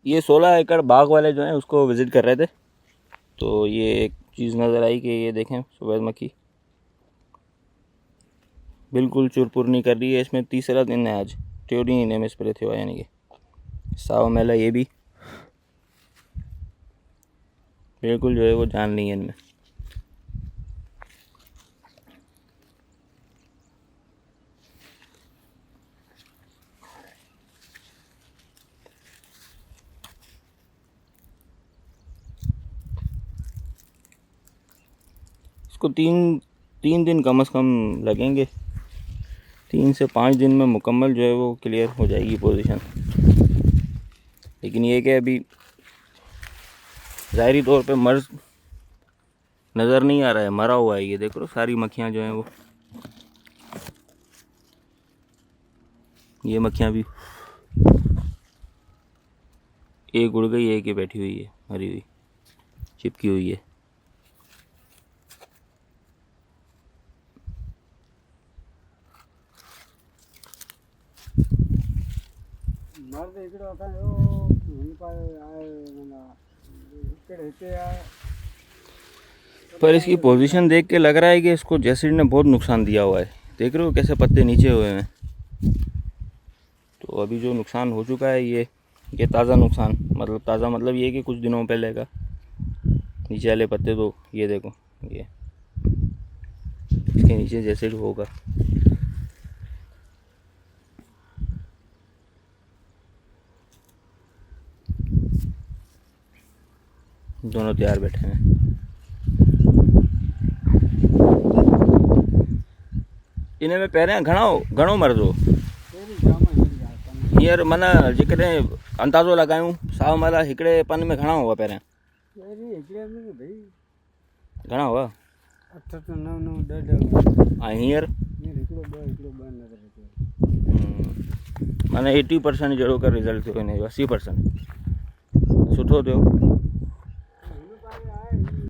ये 16 एकड़ बाग वाले जो हैं उसको विज़िट कर रहे थे, तो ये एक चीज़ नज़र आई कि ये देखें सफ़ेद मक्खी बिल्कुल चुरपुर नहीं कर रही है। इसमें तीसरा दिन है आज, ट्योरी इन्हें में स्प्रे थे यानी कि साव मेला ये भी बिल्कुल जो है वो जान नहीं है इनमें। इसको तीन दिन कम से कम लगेंगे, 3 से 5 दिन में मुकम्मल जो है वो क्लियर हो जाएगी पोजीशन। लेकिन ये कि अभी ज़ाहरी तौर पे मर्ज नज़र नहीं आ रहा है, मरा हुआ है। ये देख लो सारी मक्खियाँ जो हैं वो, ये मक्खियाँ भी एक उड़ गई, एक ही बैठी हुई है मरी हुई, चिपकी हुई है। पर इसकी पोजीशन देख के लग रहा है कि इसको जैसिड ने बहुत नुकसान दिया हुआ है। देख रहे हो कैसे पत्ते नीचे हुए हैं। तो अभी जो नुकसान हो चुका है ये ताज़ा नुकसान, मतलब ताज़ा मतलब ये कि कुछ दिनों पहले का नीचे वाले पत्ते, तो ये देखो ये इसके नीचे जैसिड होगा। दोनों तैयार बैठे हैं। इन्हें में पहिरियां घणो मरदो हींअर माना जेकॾहिं अंदाज़ो लॻायूं साव मेला हिकिड़े पन में घणा हुआ पहिरियां? घणा हुआ? 8 तो 9 9 10 ऐं हींअर माना 80% जहिड़ो का रिज़ल्ट थियो हिन जो, 80% सुठो थियो।